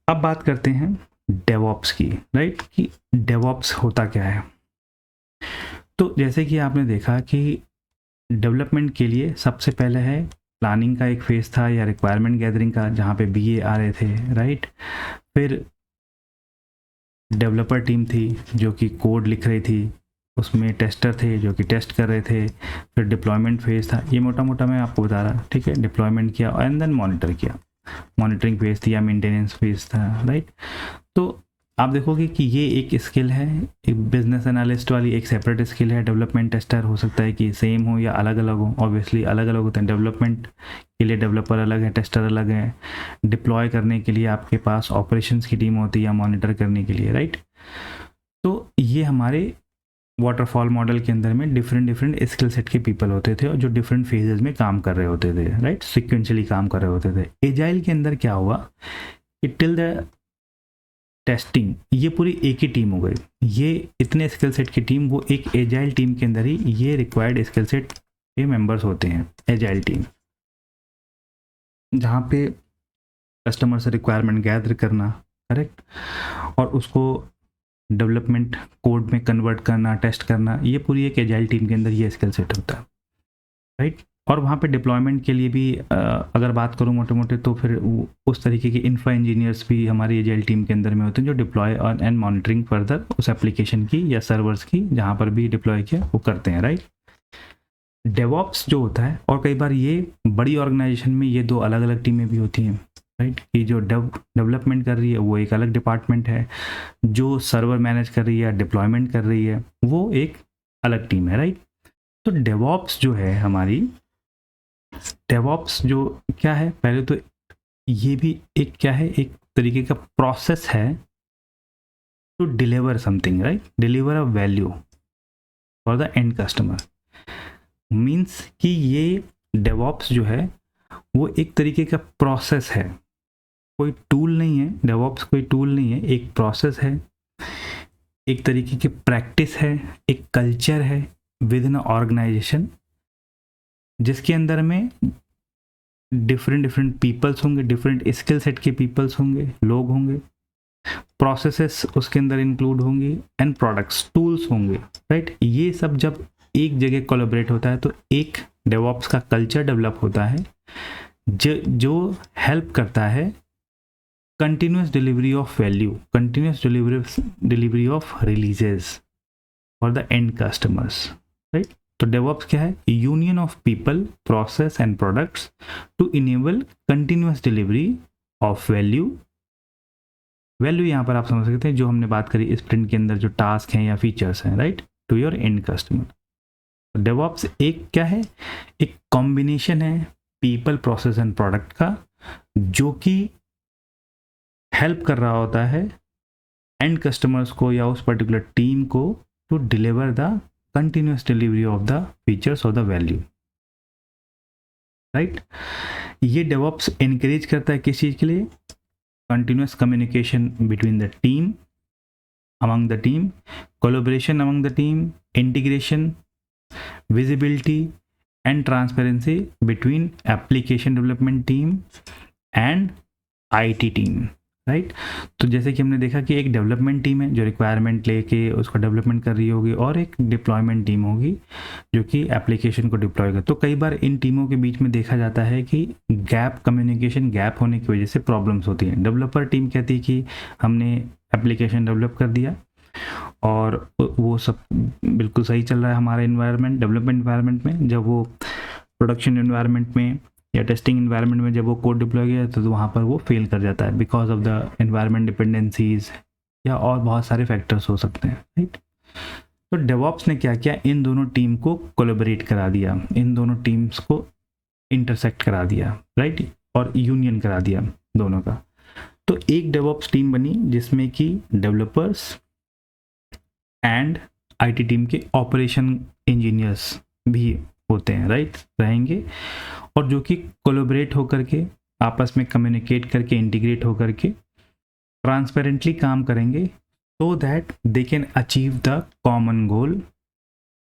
अब बात करते हैं डेवऑप्स की, राइट, कि डेवऑप्स होता क्या है। तो जैसे कि आपने देखा कि डेवलपमेंट के लिए सबसे पहले है प्लानिंग का एक फेज था या रिक्वायरमेंट गैदरिंग का, जहाँ पे बीए आ रहे थे, राइट। फिर डेवलपर टीम थी जो कि कोड लिख रही थी, उसमें टेस्टर थे जो कि टेस्ट कर रहे थे। फिर डिप्लॉयमेंट फेज था, ये मोटा मोटा मैं आपको बता रहा, ठीक है। डिप्लॉयमेंट किया एंड देन मॉनिटर किया, मॉनिटरिंग फेज थी या मेंटेनेंस फेज था, राइट। तो आप देखोगे कि ये एक स्किल है, एक बिजनेस एनालिस्ट वाली एक सेपरेट स्किल है। डेवलपमेंट टेस्टर हो सकता है कि सेम हो या अलग अलग हो, ऑब्वियसली अलग अलग होते हैं। डेवलपमेंट के लिए डेवलपर अलग है, टेस्टर अलग है। डिप्लॉय करने के लिए आपके पास ऑपरेशंस की टीम होती है या मॉनिटर करने के लिए, राइट। तो ये हमारे वाटरफॉल मॉडल के अंदर में डिफरेंट स्किल सेट के पीपल होते थे और जो डिफरेंट फेजेस में काम कर रहे होते थे, राइट, सिक्वेंशली काम कर रहे होते थे। एजाइल के अंदर क्या हुआ कि टिल द टेस्टिंग ये पूरी एक ही टीम हो गई। ये इतने स्किल सेट की टीम, वो एक एजाइल टीम के अंदर ही ये रिक्वायर्ड स्किल सेट के मेंबर्स होते हैं, एजाइल टीम, जहाँ पे कस्टमर से रिक्वायरमेंट गैदर करना, करेक्ट, और उसको डेवलपमेंट कोड में कन्वर्ट करना, टेस्ट करना, ये पूरी एक एजाइल टीम के अंदर ये स्किल सेट होता है, राइट। और वहाँ पे डिप्लॉयमेंट के लिए भी अगर बात करूँ मोटे मोटे, तो फिर उस तरीके के इंफ्रा इंजीनियर्स भी हमारी एजाइल टीम के अंदर में होते हैं जो डिप्लॉय और एंड मॉनिटरिंग फर्दर उस एप्लीकेशन की या सर्वर्स की जहाँ पर भी डिप्लॉय किया वो करते हैं, राइट। डेवॉप्स जो होता है, और कई बार ये बड़ी ऑर्गेनाइजेशन में ये दो अलग अलग टीमें भी होती हैं, राइट, कि जो डेवलपमेंट कर रही है वो एक अलग डिपार्टमेंट है, जो सर्वर मैनेज कर रही है, डिप्लॉयमेंट कर रही है, वो एक अलग टीम है, राइट। तो डेवॉप्स जो है हमारी, डेवॉप्स जो क्या है, पहले तो ये भी एक क्या है, एक तरीके का प्रोसेस है to deliver something, right, deliver a value for the end customer. Means कि ये डेवॉप्स जो है वो एक तरीके का प्रोसेस है, कोई टूल नहीं है। डेवॉप्स कोई टूल नहीं है, एक प्रोसेस है, एक तरीके की प्रैक्टिस है, एक कल्चर है विद इन ऑर्गेनाइजेशन, जिसके अंदर में डिफरेंट पीपल्स होंगे, डिफरेंट स्किल सेट के पीपल्स होंगे, लोग होंगे, प्रोसेसेस उसके अंदर इंक्लूड होंगी, एंड प्रोडक्ट्स, टूल्स होंगे, राइट। ये सब जब एक जगह कोलैबोरेट होता है तो एक डेवऑप्स का कल्चर डेवलप होता है जो हेल्प करता है continuous delivery of value, continuous delivery of releases for the end customers, right. तो डेवऑप्स क्या है, union of people, process and products to enable continuous delivery of value. Value यहाँ पर आप समझ सकते हैं जो हमने बात करी स्प्रिंट के अंदर, जो टास्क हैं या फीचर्स हैं, right, to your end customer. DevOps एक क्या है, एक कॉम्बिनेशन है पीपल, प्रोसेस एंड प्रोडक्ट का, जो कि हेल्प कर रहा होता है एंड कस्टमर्स को या उस पर्टिकुलर टीम को to deliver the continuous delivery of the features और द वैल्यू, राइट। ये डेवऑप्स एनकरेज करता है किस चीज़ के लिए, continuous communication between the team, among the team, collaboration among the team, integration, visibility and transparency between application development team and IT team, right. तो जैसे कि हमने देखा कि एक डेवलपमेंट टीम है जो रिक्वायरमेंट लेके उसको डेवलपमेंट कर रही होगी, और एक डिप्लॉयमेंट टीम होगी जो कि एप्लीकेशन को डिप्लॉय कर। तो कई बार इन टीमों के बीच में देखा जाता है कि गैप, कम्युनिकेशन गैप होने की वजह से प्रॉब्लम्स होती हैं। डेवलपर टीम कहती है कि हमने एप्लीकेशन डेवलप कर दिया और वो सब बिल्कुल सही चल रहा है हमारा इन्वायरमेंट, डेवलपमेंट इन्वायरमेंट में। जब वो प्रोडक्शन इन्वायरमेंट में या टेस्टिंग इन्वायरमेंट में जब वो कोड डिप्लॉय किया तो वहाँ पर वो फेल कर जाता है because of the environment dependencies या और बहुत सारे फैक्टर्स हो सकते हैं, राइट। तो डेवॉप्स ने क्या किया, इन दोनों टीम को कोलैबोरेट करा दिया, इन दोनों टीम्स को इंटरसेक्ट करा दिया, राइट, और यूनियन करा दिया दोनों का। तो एक डेवॉप्स टीम बनी जिसमें कि डेवलपर्स एंड आईटी टीम के ऑपरेशन इंजीनियर्स भी होते हैं, राइट, रहेंगे, और जो कि कोलैबोरेट होकर के आपस में कम्युनिकेट करके, इंटीग्रेट होकर के ट्रांसपेरेंटली काम करेंगे, so that they can achieve the common goal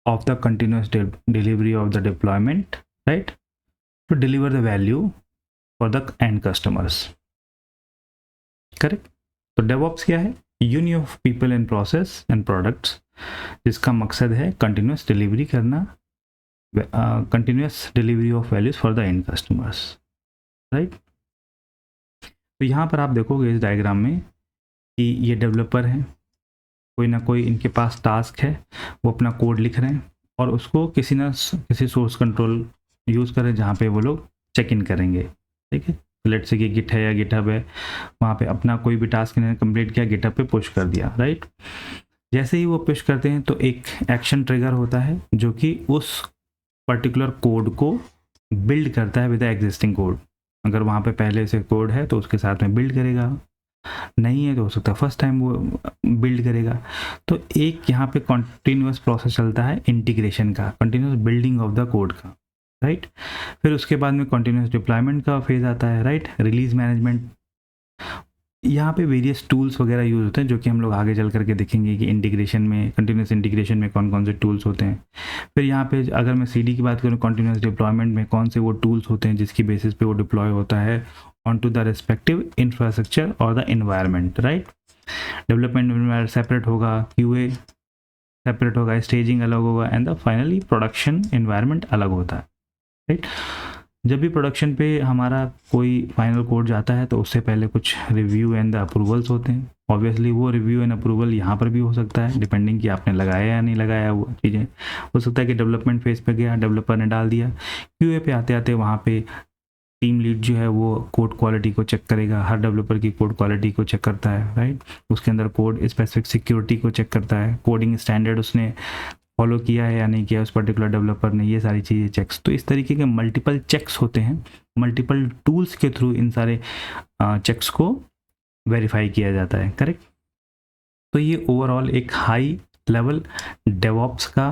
of the continuous delivery of the deployment, right, to deliver the value for the end customers. Correct. तो डेवऑप्स क्या है? Union of people and process and products, जिसका मकसद है continuous delivery करना, continuous delivery of values for the end customers, right. तो यहाँ पर आप देखोगे इस डायग्राम में कि ये डेवलपर हैं, कोई ना कोई इनके पास टास्क है, वो अपना कोड लिख रहे हैं और उसको किसी सोर्स कंट्रोल यूज़ करें जहाँ पे वो लोग चेक इन करेंगे, ठीक है। लेट्स से कि गिट है या गिटहब है, वहाँ पे अपना कोई भी टास्क इन्होंने कंप्लीट किया, गिटहब पे पुश कर दिया, राइट। जैसे ही वो पुश करते हैं तो एक एक्शन ट्रिगर होता है जो कि उस पर्टिकुलर कोड को बिल्ड करता है विद द एग्जिस्टिंग कोड। अगर वहाँ पे पहले से कोड है तो उसके साथ में बिल्ड करेगा, नहीं है तो हो सकता है फर्स्ट टाइम वो बिल्ड करेगा। तो एक यहाँ पे कॉन्टिन्यूस प्रोसेस चलता है इंटीग्रेशन का, continuous building of the code का, राइट। फिर उसके बाद में कंटिन्यूस डिप्लॉयमेंट का फेज आता है, राइट, रिलीज मैनेजमेंट। यहाँ पे वेरियस टूल्स वगैरह यूज़ होते हैं जो कि हम लोग आगे चल करके देखेंगे कि इंटीग्रेशन में, कंटिन्यूस इंटीग्रेशन में कौन कौन से टूल्स होते हैं। फिर यहाँ पे अगर मैं सीडी की बात करूँ, कंटिन्यूस डिप्लॉयमेंट में कौन से वो टूल्स होते हैं जिसकी बेसिस पे वो डिप्लॉय होता है on to the respective infrastructure और the environment, right. Development separate होगा, क्यूए सेपरेट होगा, स्टेजिंग अलग होगा and the finally production environment अलग होता है, राइट। जब भी प्रोडक्शन पे हमारा कोई फाइनल कोड जाता है तो उससे पहले कुछ रिव्यू एंड द अप्रूवल्स होते हैं। ऑब्वियसली वो रिव्यू एंड अप्रूवल यहाँ पर भी हो सकता है, डिपेंडिंग कि आपने लगाया या नहीं लगाया वो चीज़ें। हो सकता है कि डेवलपमेंट फेज पे गया, डेवलपर ने डाल दिया, क्यूए पे आते आते वहाँ पे टीम लीड जो है वो कोड क्वालिटी को चेक करेगा, हर डेवलपर की कोड क्वालिटी को चेक करता है, राइट। उसके अंदर कोड स्पेसिफिक सिक्योरिटी को चेक करता है, कोडिंग स्टैंडर्ड उसने फॉलो किया है या नहीं किया उस पर्टिकुलर डेवलपर ने, ये सारी चीज़ें चेक्स। तो इस तरीके के मल्टीपल चेक्स होते हैं, मल्टीपल टूल्स के थ्रू इन सारे चेक्स को वेरीफाई किया जाता है, करेक्ट। तो ये ओवरऑल एक हाई लेवल डेवऑप्स का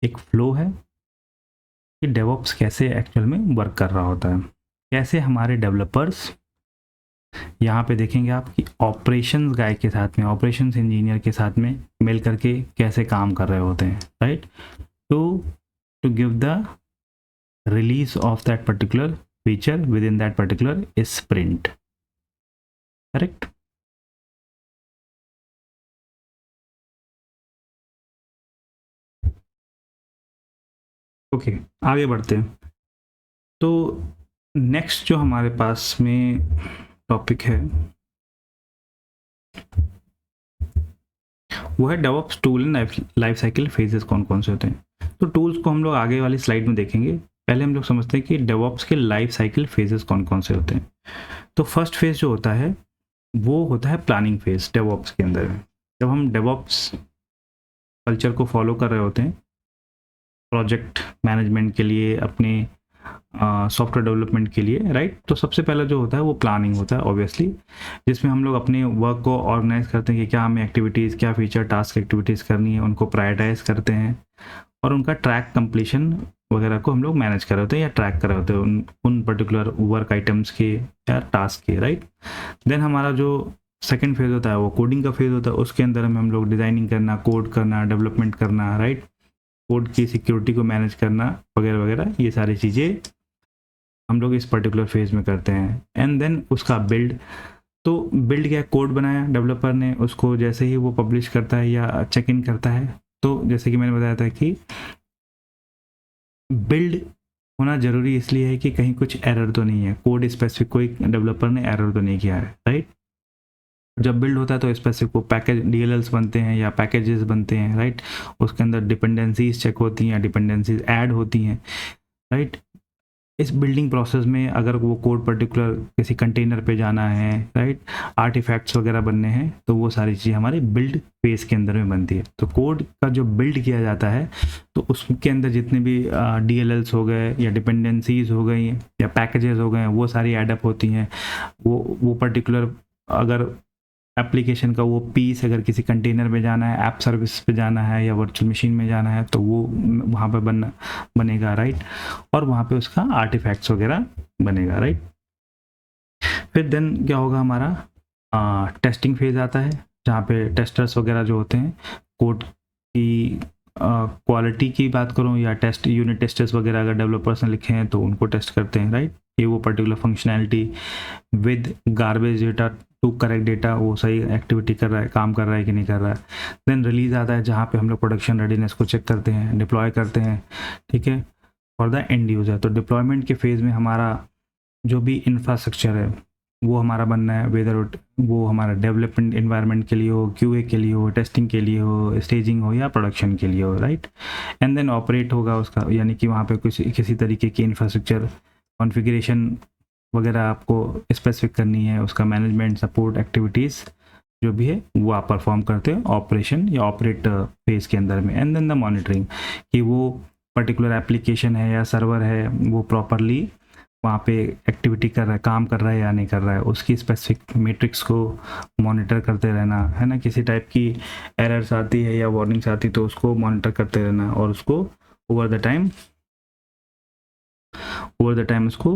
एक फ्लो है कि डेवऑप्स कैसे एक्चुअल में वर्क कर रहा होता है, कैसे हमारे डेवलपर्स यहाँ पे देखेंगे आप कि ऑपरेशंस गाय के साथ में, ऑपरेशंस इंजीनियर के साथ में मिल करके कैसे काम कर रहे होते हैं, right, to give the release of that particular feature within that particular sprint, correct. Okay, आगे बढ़ते हैं। तो नेक्स्ट जो हमारे पास में टॉपिक है वो है DevOps tool and life cycle phases कौन कौन से होते हैं। तो टूल्स को हम लोग आगे वाली स्लाइड में देखेंगे, पहले हम लोग समझते हैं कि डेवऑप्स के लाइफ साइकिल फेजेस कौन कौन से होते हैं। तो फर्स्ट फेज जो होता है वो होता है प्लानिंग फेज डेवऑप्स के अंदर। जब हम डेवऑप्स कल्चर को फॉलो कर रहे होते हैं प्रोजेक्ट मैनेजमेंट के लिए, अपने सॉफ्टवेयर डेवलपमेंट के लिए, राइट, तो सबसे पहला जो होता है वो प्लानिंग होता है ऑब्वियसली, जिसमें हम लोग अपने वर्क को ऑर्गेनाइज करते हैं कि क्या हमें एक्टिविटीज़, क्या फीचर टास्क एक्टिविटीज़ करनी है, उनको प्रायोरिटाइज करते हैं और उनका ट्रैक कंप्लीशन वगैरह को हम लोग मैनेज कर रहे होते हैं या ट्रैक कर रहे होते हैं उन पर्टिकुलर वर्क आइटम्स के या टास्क के, राइट। देन हमारा जो सेकेंड फेज होता है वो कोडिंग का फेज होता है, उसके अंदर में हम लोग डिज़ाइनिंग करना, कोड करना, डेवलपमेंट करना, राइट, कोड की सिक्योरिटी को मैनेज करना वगैरह वगैरह, ये सारी चीज़ें हम लोग इस पर्टिकुलर फेज में करते हैं। एंड देन उसका बिल्ड, तो बिल्ड क्या, कोड बनाया डेवलपर ने, उसको जैसे ही वो पब्लिश करता है या चेक इन करता है, तो जैसे कि मैंने बताया था कि बिल्ड होना ज़रूरी इसलिए है कि कहीं कुछ एरर तो नहीं है, कोड स्पेसिफिक कोई डेवलपर ने एरर तो नहीं किया है, राइट। जब बिल्ड होता है तो स्पेसिफिक वो पैकेज DLLs बनते हैं या पैकेजेस बनते हैं, राइट, उसके अंदर डिपेंडेंसीज चेक होती हैं, डिपेंडेंसीज ऐड होती हैं, राइट। इस बिल्डिंग प्रोसेस में अगर वो कोड पर्टिकुलर किसी कंटेनर पे जाना है, राइट, आर्टिफैक्ट्स वगैरह बनने हैं, तो वो सारी चीज़ें हमारे बिल्ड फेज के अंदर में बनती है। तो कोड का जो बिल्ड किया जाता है तो उसके अंदर जितने भी DLLs हो गए या डिपेंडेंसीज हो गई या पैकेजेस हो गए, वो सारी एडअप होती हैं। वो पर्टिकुलर अगर एप्लीकेशन का वो पीस अगर किसी कंटेनर में जाना है, ऐप सर्विस पे जाना है या वर्चुअल मशीन में जाना है, तो वो वहाँ पे बनेगा, राइट, और वहाँ पे उसका आर्टिफैक्ट्स वगैरह बनेगा, राइट। फिर देन क्या होगा, हमारा टेस्टिंग फेज आता है, जहाँ पे टेस्टर्स वगैरह जो होते हैं, कोड की क्वालिटी की बात करूँ या टेस्ट यूनिट टेस्टर्स वगैरह अगर डेवलपर्स ने लिखे हैं तो उनको टेस्ट करते हैं, राइट। ये वो particular functionality with garbage data to correct data, वो सही एक्टिविटी कर रहा है, काम कर रहा है कि नहीं कर रहा है। देन रिलीज़ आता है जहाँ पे हम लोग प्रोडक्शन रेडीनेस को चेक करते हैं, डिप्लॉय करते हैं, ठीक है, फॉर द एंड यूज़र। तो डिप्लॉयमेंट के फेज़ में हमारा जो भी इंफ्रास्ट्रक्चर है वो हमारा बनना है, वेदर वो हमारा डेवलपमेंट इन्वायरमेंट के लिए हो, क्यूए के लिए हो, टेस्टिंग के लिए हो, स्टेजिंग हो या प्रोडक्शन के लिए हो, राइट। एंड देन ऑपरेट होगा उसका, यानी कि वहाँ पे किसी तरीके की इंफ्रास्ट्रक्चर कॉन्फ़िगरेशन वगैरह आपको स्पेसिफिक करनी है, उसका मैनेजमेंट सपोर्ट एक्टिविटीज़ जो भी है वो आप परफॉर्म करते हो ऑपरेशन या ऑपरेट फेज़ के अंदर में। एंड देन द मॉनिटरिंग, कि वो पर्टिकुलर एप्लीकेशन है या सर्वर है वो प्रॉपरली वहाँ पे एक्टिविटी कर रहा है, काम कर रहा है या नहीं कर रहा है, उसकी स्पेसिफिक मैट्रिक्स को मॉनिटर करते रहना है ना। किसी टाइप की एरर्स आती है या वार्निंग्स आती तो उसको मॉनिटर करते रहना और उसको ओवर द टाइम उसको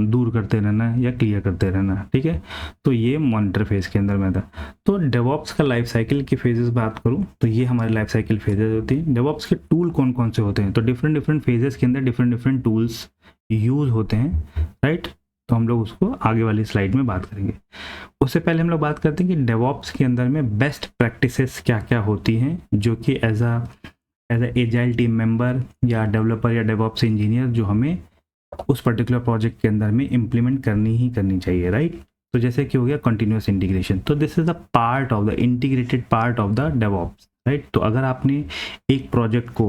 दूर करते रहना या क्लियर करते रहना, ठीक है। तो ये मॉनिटर फेज़ के अंदर में था। तो डेवॉप्स का लाइफ साइकिल की फेजेस बात करूँ तो ये हमारी लाइफ साइकिल फेजेस होती हैं। डेवॉप्स के टूल कौन कौन से होते हैं, तो डिफरेंट फेजेस के अंदर डिफरेंट टूल्स यूज़ होते हैं, राइट। तो हम लोग उसको आगे वाली स्लाइड में बात करेंगे। उससे पहले हम लोग बात करते हैं कि डेवॉप्स के अंदर में बेस्ट प्रैक्टिसेस क्या क्या होती हैं, जो कि as a agile team member या डेवलपर या डेवॉप्स इंजीनियर जो हमें उस पर्टिकुलर प्रोजेक्ट के अंदर में इम्प्लीमेंट करनी चाहिए, राइट। तो जैसे कि हो गया कंटिन्यूस इंटीग्रेशन, तो this is the part of the integrated part of the DevOps, right. तो अगर आपने एक प्रोजेक्ट को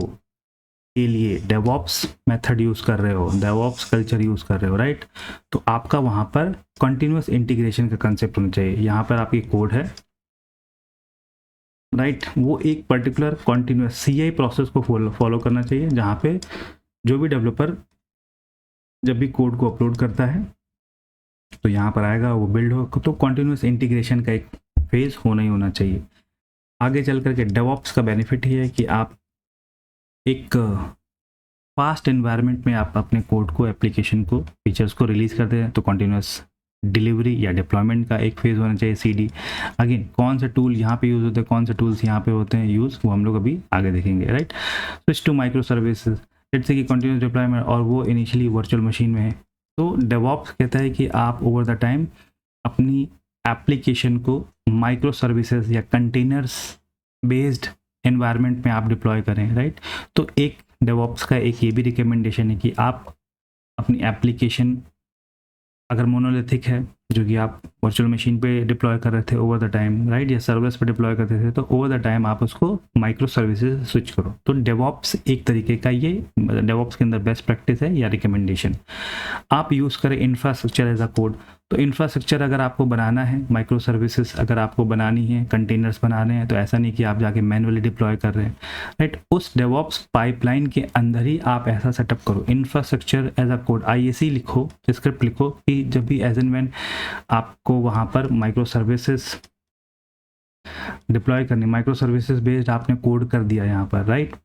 के लिए डेवॉप्स मेथड यूज़ कर रहे हो, डेवॉप्स कल्चर यूज़ कर रहे हो, राइट, तो आपका वहाँ पर कंटिन्यूस इंटीग्रेशन का कंसेप्ट होना चाहिए। यहाँ पर आपकी कोड है, राइट, वो एक पर्टिकुलर कंटिन्यूस CI प्रोसेस को फॉलो करना चाहिए, जहाँ पे जो भी डेवलपर जब भी कोड को अपलोड करता है तो यहाँ पर आएगा, वो बिल्ड हो, तो कंटिन्यूस इंटीग्रेशन का एक फेज होना ही होना चाहिए। आगे चल करके डेवॉप्स का बेनिफिट ये है कि आप एक फास्ट एनवायरनमेंट में आप अपने कोड को, एप्लीकेशन को, फीचर्स को रिलीज़ करते हैं, तो कंटिन्यूस डिलीवरी या डिप्लॉयमेंट का एक फेज़ होना चाहिए CD। अगेन कौन से टूल यहाँ पे यूज़ होते हैं, कौन से टूल्स यहाँ पे होते हैं यूज़, वो हम लोग अभी आगे देखेंगे, right. Switch to micro services, जैसे कि कंटिन्यूस डिप्लॉयमेंट, और वो इनिशियली वर्चुअल मशीन में है। तो डेवॉप्स कहता है कि आप ओवर द टाइम अपनी एप्लीकेशन को माइक्रो सर्विसेज या कंटेनर्स बेस्ड एनवायरनमेंट में आप डिप्लॉय करें, राइट। तो एक डेवॉप्स का एक ये भी रिकमेंडेशन है कि आप अपनी एप्लीकेशन अगर मोनोलिथिक है, जो कि आप वर्चुअल मशीन पे डिप्लॉय कर रहे थे ओवर द टाइम, राइट, या सर्वर्स पे डिप्लॉय करते थे, तो ओवर द टाइम आप उसको माइक्रो सर्विसेज स्विच करो। तो डेवॉप्स एक तरीके का ये डेवॉप्स के अंदर बेस्ट प्रैक्टिस है या रिकमेंडेशन। आप यूज़ करें इंफ्रास्ट्रक्चर एज अ कोड। तो इंफ्रास्ट्रक्चर अगर आपको बनाना है, माइक्रो सर्विसेज अगर आपको बनानी है, कंटेनर्स बनाने हैं, तो ऐसा नहीं कि आप जाके मैनुअली डिप्लॉय कर रहे हैं, राइट। उस डेवॉप्स पाइपलाइन के अंदर ही आप ऐसा सेटअप करो, infrastructure as a code, IAC लिखो, स्क्रिप्ट लिखो, कि जब भी एज एंड व्हेन आपको वहाँ पर माइक्रो सर्विसेज डिप्लॉय करनी, माइक्रो सर्विसेज बेस्ड आपने कोड कर दिया यहाँ पर, राइट,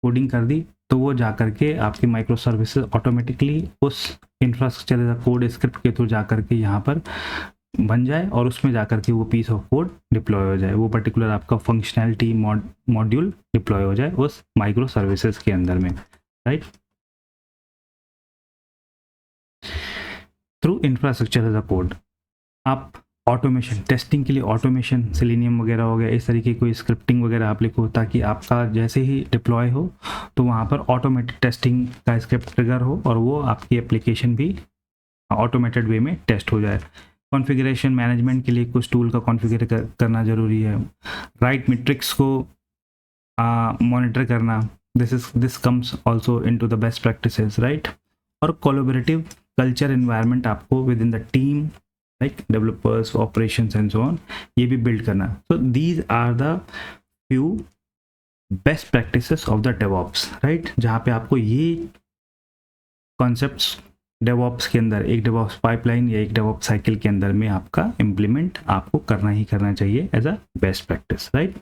कोडिंग कर दी, तो वो जा करके आपकी माइक्रो सर्विसेज ऑटोमेटिकली उस infrastructure as a code script के थ्रू जा करके यहाँ पर बन जाए और उसमें जा करके वो पीस ऑफ कोड डिप्लॉय हो जाए, वो पर्टिकुलर आपका फंक्शनैलिटी मॉड्यूल डिप्लॉय हो जाए उस माइक्रो सर्विसेज के अंदर में, right. Through infrastructure as a code आप ऑटोमेशन, टेस्टिंग के लिए ऑटोमेशन, सेलेनियम वगैरह हो गया, इस तरीके कोई स्क्रिप्टिंग वगैरह आप लिखो, ताकि आपका जैसे ही डिप्लॉय हो तो वहाँ पर ऑटोमेटेड टेस्टिंग का स्क्रिप्ट ट्रिगर हो और वो आपकी एप्लीकेशन भी ऑटोमेटेड वे में टेस्ट हो जाए। कॉन्फ़िगरेशन मैनेजमेंट के लिए कुछ टूल का कॉन्फ़िगर करना ज़रूरी है, राइट, मैट्रिक्स को मॉनिटर करना, this comes also into the best practices, right. और कोलैबोरेटिव कल्चर एनवायरनमेंट आपको within the team, like developers, operations and so on, ये भी बिल्ड करना। So these are the few best practices of the DevOps, right, जहाँ पे आपको ये concepts DevOps के अंदर, एक डेवॉप्स पाइपलाइन या एक डेवॉप्स साइकिल के अंदर में आपका इम्प्लीमेंट आपको करना ही करना चाहिए as a best practice, right.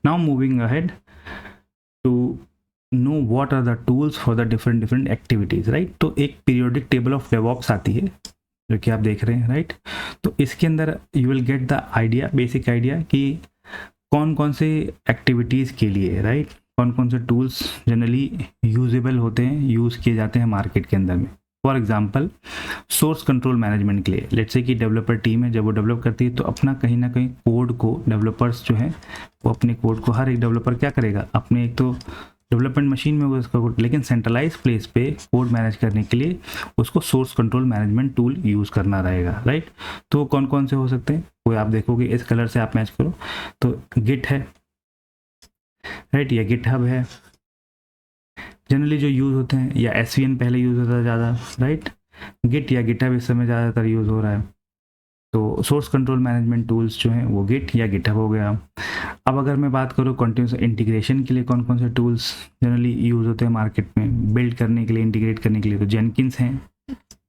Now moving ahead to know what are the tools for the different activities, right. तो एक पीरियोडिक टेबल ऑफ डेवॉप्स आती है जो कि आप देख रहे हैं, राइट। तो इसके अंदर you will get the idea, basic idea कि कौन कौन से एक्टिविटीज़ के लिए, राइट, कौन कौन से टूल्स जनरली यूजेबल होते हैं, यूज़ किए जाते हैं मार्केट के अंदर में, for example source control management के लिए, लेट्स से कि डेवलपर टीम है, जब वो डेवलप करती है तो अपना कहीं ना कहीं कोड को डेवलपर्स जो हैं वो अपने कोड को, हर एक डेवलपर क्या करेगा, अपने एक तो डेवलपमेंट मशीन में होगा उसका कोड, लेकिन सेंट्रलाइज प्लेस पे कोड मैनेज करने के लिए उसको source control management tool use करना रहेगा, राइट। तो वो कौन कौन से हो सकते हैं, कोई आप देखोगे इस कलर से आप मैच करो तो गिट है, राइट, या गिट हब है जनरली जो यूज़ होते हैं, या SVN पहले यूज़ होता था ज़्यादा, राइट। गिट या गिटहब इस समय ज़्यादातर यूज़ हो रहा है। तो सोर्स कंट्रोल मैनेजमेंट टूल्स जो हैं वो गिट या गिटहब हो गया। अब अगर मैं बात करूँ कंटिन्यूस इंटीग्रेशन के लिए कौन कौन से टूल्स जनरली यूज़ होते हैं मार्केट में बिल्ड करने के लिए, इंटीग्रेट करने के लिए, तो जेनकिंस हैं,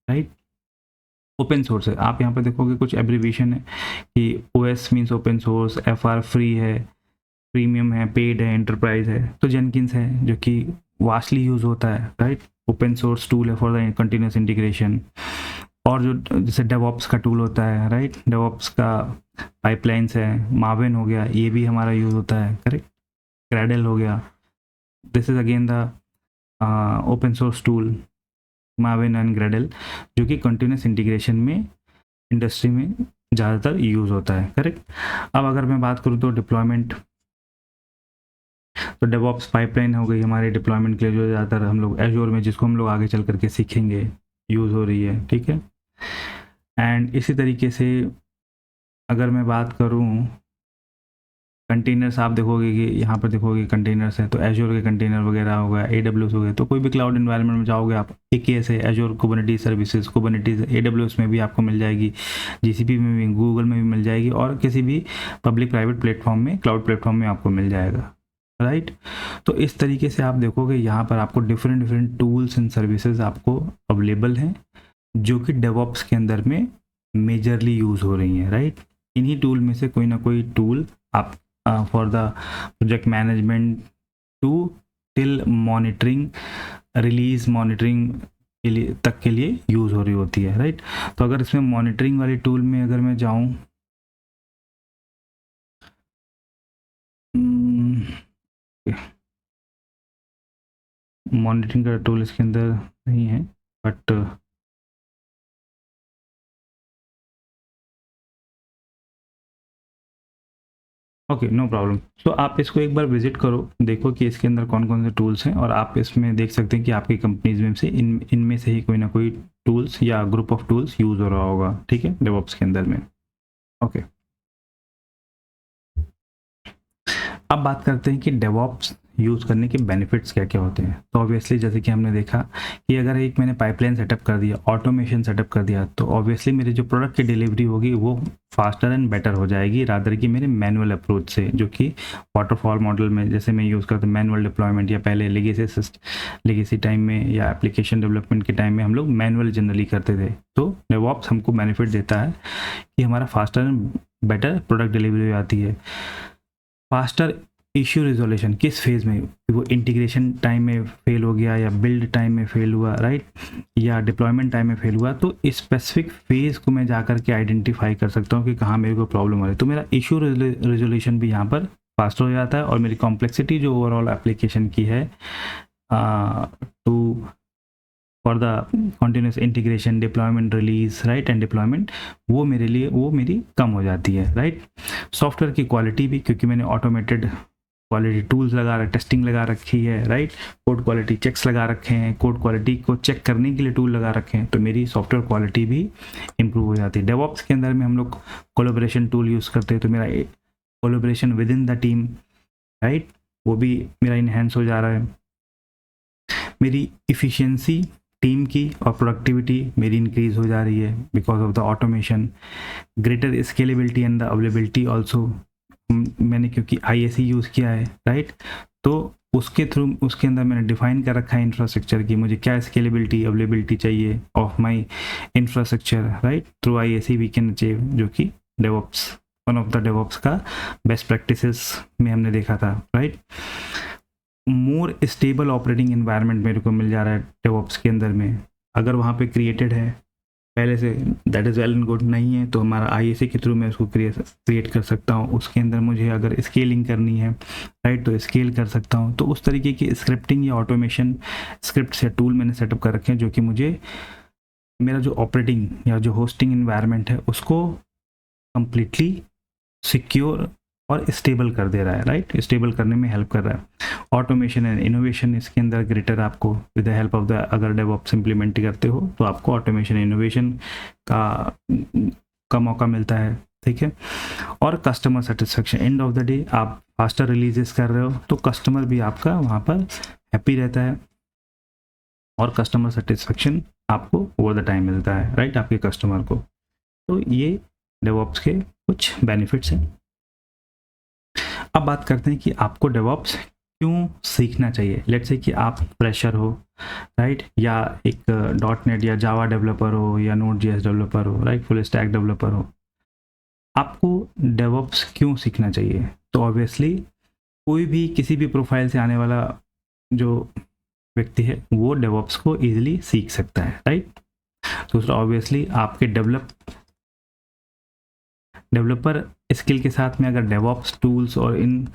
राइट। ओपन सोर्स है, आप यहाँ पे देखोगे कुछ एब्रीविएशन है कि OS means open source, FR free है, प्रीमियम है, पेड है, एंटरप्राइज है। तो जेनकिंस है जो कि वास्टली यूज़ होता है, राइट। ओपन सोर्स टूल है फॉर द कंटिन्यूस इंटीग्रेशन। और जो जैसे डेवऑप्स का टूल होता है, राइट, डेवऑप्स का पाइपलाइंस है, मार्विन हो गया, ये भी हमारा यूज़ होता है, करेक्ट। ग्रेडल हो गया, this is again the open source tool Marvin and Gradle, जो कि कंटिन्यूस इंटीग्रेशन में इंडस्ट्री में ज़्यादातर यूज़ होता है, करेक्ट। अब अगर मैं बात करूँ तो डिप्लॉयमेंट, तो डेवऑप्स पाइपलाइन हो गई हमारे डिप्लॉयमेंट के लिए, जो ज़्यादातर हम लोग एजोर में, जिसको हम लोग आगे चल करके सीखेंगे, यूज़ हो रही है, ठीक है। एंड इसी तरीके से अगर मैं बात करूं कंटेनर्स, आप देखोगे कि यहाँ पर देखोगे कंटेनर्स है, तो एजोर के कंटेनर वगैरह हो गया, AWS हो गए। तो कोई भी क्लाउड एनवायरनमेंट में जाओगे आप, AKS है, एजोर कुबरनेटिस सर्विसेज, कुबरनेटिस AWS में भी आपको मिल जाएगी, GCP में भी, गूगल में भी मिल जाएगी, और किसी भी पब्लिक प्राइवेट प्लेटफॉर्म में, क्लाउड प्लेटफॉर्म में आपको मिल जाएगा, राइट। तो इस तरीके से आप देखोगे यहाँ पर आपको डिफरेंट टूल्स एंड सर्विसेज आपको अवेलेबल हैं, जो कि डेवऑप्स के अंदर में मेजरली यूज़ हो रही हैं, राइट। इन्हीं टूल में से कोई ना कोई टूल आप for the project management to till monitoring, release monitoring के लिए तक के लिए यूज़ हो रही होती है, राइट। तो अगर इसमें मॉनिटरिंग वाली टूल में अगर मैं जाऊँ, मॉनिटरिंग का टूल इसके अंदर नहीं है, बट ओके, नो प्रॉब्लम। तो आप इसको एक बार विजिट करो, देखो कि इसके अंदर कौन कौन से टूल्स हैं, और आप इसमें देख सकते हैं कि आपकी कंपनीज में से इनमें से ही कोई ना कोई टूल्स या ग्रुप ऑफ टूल्स यूज़ हो रहा होगा, ठीक है, डेवऑप्स के अंदर में। ओके, अब बात करते हैं कि डेवऑप्स यूज़ करने के बेनिफिट्स क्या क्या होते हैं। तो ऑब्वियसली जैसे कि हमने देखा कि अगर एक मैंने पाइपलाइन सेटअप कर दिया, ऑटोमेशन सेटअप कर दिया, तो ऑब्वियसली मेरी जो प्रोडक्ट की डिलीवरी होगी वो फास्टर एंड बेटर हो जाएगी रादर कि मेरे मैनुअल अप्रोच से, जो कि वाटरफॉल मॉडल में जैसे मैं यूज़ करता हूँ मैनुअल डिप्लॉयमेंट, या पहले लेगेसी टाइम में या एप्लीकेशन डेवलपमेंट के टाइम में हम लोग मैनुअल जनरली करते थे। तो डेवऑप्स हमको बेनिफिट देता है कि हमारा faster and better product delivery हो जाती है। फास्टर इश्यू रिजोल्यूशन किस फेज़ में, वो इंटीग्रेशन टाइम में फेल हो गया, या बिल्ड टाइम में फेल हुआ, राइट, या डिप्लॉयमेंट टाइम में फेल हुआ, तो स्पेसिफिक फेज़ को मैं जा कर के आइडेंटिफाई कर सकता हूँ कि कहाँ मेरे को प्रॉब्लम हो रही है। तो मेरा इशू रिजोल्यूशन भी यहाँ पर फास्ट हो जाता है, और मेरी कॉम्प्लेक्सिटी जो ओवरऑल एप्लीकेशन की है to for the continuous integration, deployment, release, right, and deployment, वो मेरे लिए वो मेरी कम हो जाती है, राइट। सॉफ्टवेयर की क्वालिटी भी, क्योंकि मैंने ऑटोमेटेड क्वालिटी टूल्स टेस्टिंग लगा रखी है, राइट, कोड क्वालिटी चेक्स लगा रखे हैं, कोड क्वालिटी को चेक करने के लिए टूल लगा रखे हैं, तो मेरी सॉफ्टवेयर क्वालिटी भी इंप्रूव हो जाती है। डेवऑप्स के अंदर में हम लोग कोलैबोरेशन टूल यूज़ करते हैं, तो मेरा collaboration with in the team, right, वो भी मेरा इन्हेंस हो जा रहा है। मेरी इफ़िशियंसी टीम की और प्रोडक्टिविटी मेरी इंक्रीज हो जा रही है because of the automation. Greater scalability and the availability also, मैंने क्योंकि IAC यूज़ किया है, राइट, तो उसके थ्रू उसके अंदर मैंने डिफाइन कर रखा है इंफ्रास्ट्रक्चर की, मुझे क्या स्केलेबिलिटी अवेलेबिलिटी चाहिए of my infrastructure, right, through IAC we can achieve, जो कि DevOps one of the DevOps का बेस्ट प्रैक्टिसेस में हमने देखा था, right. More stable operating environment मेरे को मिल जा रहा है डेवऑप्स के अंदर में, अगर वहाँ पे क्रिएटेड है पहले से, that is well and good, नहीं है तो हमारा IAC के थ्रू मैं उसको क्रिएट कर सकता हूँ। उसके अंदर मुझे अगर स्केलिंग करनी है, राइट, तो स्केल कर सकता हूँ। तो उस तरीके की स्क्रिप्टिंग या ऑटोमेशन स्क्रिप्ट या टूल मैंने सेटअप कर रखे हैं, जो कि मुझे मेरा जो ऑपरेटिंग या जो होस्टिंग इन्वायरमेंट है उसको कंप्लीटली सिक्योर और स्टेबल कर दे रहा है, राइट, स्टेबल करने में हेल्प कर रहा है। ऑटोमेशन एंड इनोवेशन इसके अंदर ग्रेटर आपको with the help of the, अगर डेवऑप्स इम्प्लीमेंट करते हो तो आपको ऑटोमेशन इनोवेशन का मौका मिलता है, ठीक है। और customer satisfaction, end of the day आप फास्टर रिलीजेस कर रहे हो तो कस्टमर भी आपका वहाँ पर हैप्पी रहता है और कस्टमर सेटिस्फेक्शन आपको ओवर द टाइम मिलता है, राइट, आपके कस्टमर को। तो ये डेवऑप्स के कुछ बेनिफिट्स हैं। अब बात करते हैं कि आपको डेवऑप्स क्यों सीखना चाहिए। लेट्स से कि आप फ्रेशर हो, राइट, या एक .NET या जावा डेवलपर हो या Node.js डेवलपर हो, राइट, फुल स्टैक डेवलपर हो, आपको डेवऑप्स क्यों सीखना चाहिए। तो ऑब्वियसली कोई भी किसी भी प्रोफाइल से आने वाला जो व्यक्ति है वो डेवऑप्स को इजीली सीख सकता है, राइट। दूसरा ऑब्वियसली आपके डेवलपर स्किल के साथ में अगर डेवऑप्स टूल्स और इन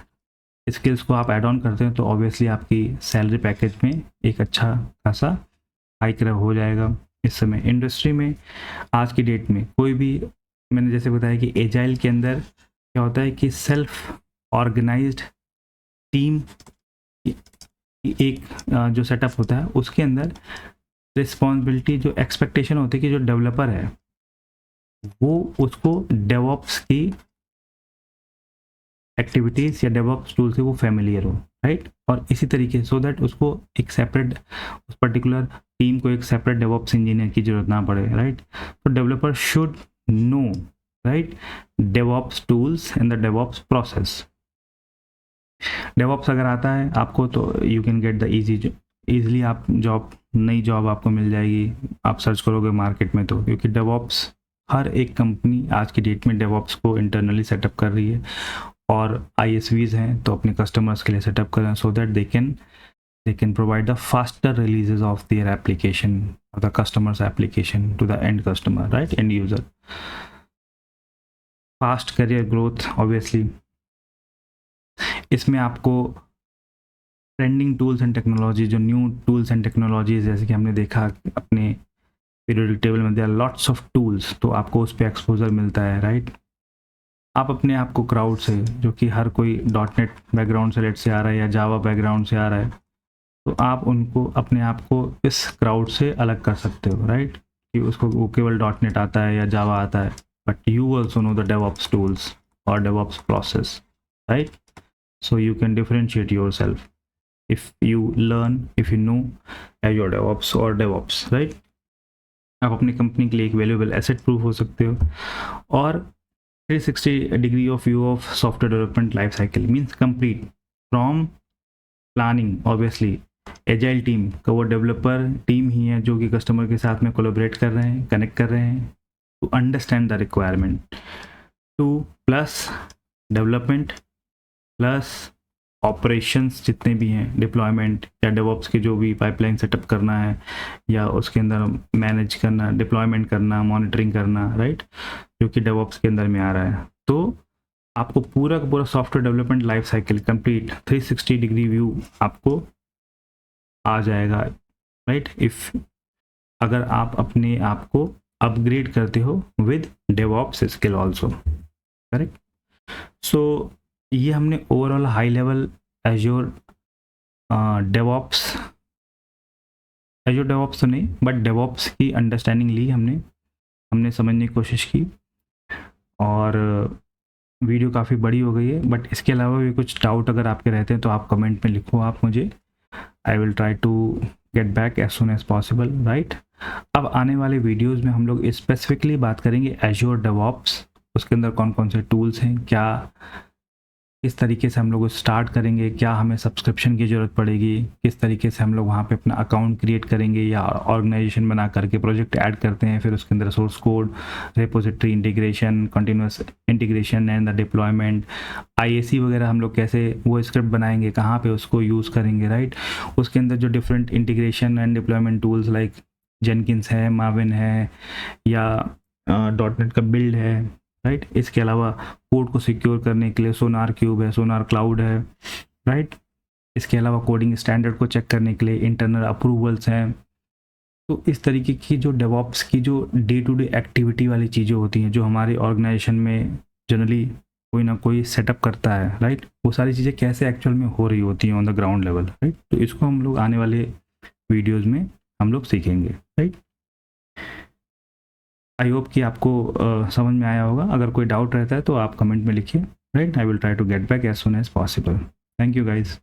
स्किल्स को आप ऐड ऑन करते हैं तो ऑब्वियसली आपकी सैलरी पैकेज में एक अच्छा खासा हाइक हो जाएगा। इस समय इंडस्ट्री में आज की डेट में कोई भी, मैंने जैसे बताया कि एजाइल के अंदर क्या होता है कि सेल्फ ऑर्गेनाइज्ड टीम एक जो सेटअप होता है उसके अंदर रिस्पॉन्सिबिलिटी, जो एक्सपेक्टेशन होती है कि जो डेवलपर है वो उसको डेवऑप्स की एक्टिविटीज़ या डेवऑप्स टूल से वो फेमिलियर हो, राइट। और इसी तरीके सो दैट उसको एक सेपरेट, उस पर्टिकुलर टीम को एक सेपरेट डेवऑप्स इंजीनियर की जरूरत ना पड़े, राइट। तो developer should know, right, DevOps tools and the DevOps process. DevOps अगर आता है आपको तो you can get the easily आप नई जॉब आपको मिल जाएगी। आप सर्च करोगे मार्केट में तो, क्योंकि डेवऑप्स हर एक कंपनी आज की डेट में डेवऑप्स को इंटरनली सेटअप कर रही है और ISVs हैं तो अपने कस्टमर्स के लिए सेटअप करें so that they can provide the faster releases of their application, the customers application to the end customer, right, and user. Fast career growth, obviously इसमें आपको ट्रेंडिंग टूल्स एंड टेक्नोलॉजी, जो new tools and technologies जैसे कि हमने देखा अपने periodic table में, there are lots of tools, तो आपको उस पर एक्सपोजर मिलता है, राइट। आप अपने आप को क्राउड से, जो कि हर कोई .NET बैकग्राउंड से लेट से आ रहा है या जावा बैकग्राउंड से आ रहा है, तो आप उनको अपने आप को इस क्राउड से अलग कर सकते हो, राइट, कि उसको वो केवल .NET आता है या जावा आता है, but you also know the DevOps tools और DevOps process, right. So you can differentiate yourself if you learn, if you know Azure DevOps और डेवऑप्स, राइट। आप अपनी कंपनी के लिए एक वैल्यूएबल एसेट प्रूफ हो सकते हो। और 360 degree of view of software development life cycle means complete from planning. Obviously agile team का वो डेवलपर टीम ही है जो कि कस्टमर के साथ में कोलैबोरेट कर रहे हैं, कनेक्ट कर रहे हैं to understand the requirement, to plus development plus operations जितने भी हैं, डिप्लॉयमेंट या डेवऑप्स के जो भी पाइपलाइन सेटअप करना है या उसके अंदर मैनेज करना, डिप्लॉयमेंट करना, मॉनिटरिंग करना, राइट, जो कि डेवऑप्स के अंदर में आ रहा है। तो आपको पूरा का पूरा software development life cycle complete 360 degree view आपको आ जाएगा, राइट, इफ अगर आप अपने आप को अपग्रेड करते हो with DevOps skill also, correct. So ये हमने overall high level Azure DevOps तो नहीं बट डेवऑप्स की अंडरस्टैंडिंग ली हमने समझने की कोशिश की। और वीडियो काफ़ी बड़ी हो गई है, बट इसके अलावा भी कुछ डाउट अगर आपके रहते हैं तो आप कमेंट में लिखो आप मुझे, I will try to get back as soon as possible, right. अब आने वाले वीडियोज़ में हम लोग स्पेसिफिकली बात करेंगे एज़्योर डेवऑप्स, उसके अंदर कौन कौन से टूल्स हैं, क्या किस तरीके से हम लोग स्टार्ट करेंगे, क्या हमें सब्सक्रिप्शन की ज़रूरत पड़ेगी, किस तरीके से हम लोग वहाँ पे अपना अकाउंट क्रिएट करेंगे या ऑर्गेनाइजेशन बना करके प्रोजेक्ट ऐड करते हैं, फिर उसके अंदर source code, repository integration, continuous integration and the deployment, IAC वगैरह हम लोग कैसे वो स्क्रिप्ट बनाएंगे, कहाँ पे उसको यूज़ करेंगे, राइट। उसके अंदर जो different integration and deployment tools like Jenkins है, माविन है या .NET का बिल्ड है, राइट। इसके अलावा कोड को सिक्योर करने के लिए सोनार क्यूब है, सोनार क्लाउड है, राइट। इसके अलावा कोडिंग स्टैंडर्ड को चेक करने के लिए इंटरनल अप्रूवल्स हैं, तो इस तरीके की जो डेवॉप्स की जो डे टू डे एक्टिविटी वाली चीज़ें होती हैं, जो हमारे ऑर्गेनाइजेशन में जनरली कोई ना कोई सेटअप करता है, राइट, वो सारी चीज़ें कैसे एक्चुअल में हो रही होती हैं on the ground level, right. तो इसको हम लोग आने वाले वीडियोज़ में हम लोग सीखेंगे, राइट। आई होप कि आपको समझ में आया होगा। अगर कोई डाउट रहता है तो आप कमेंट में लिखिए, right. I will try to get back as soon as possible. Thank you guys.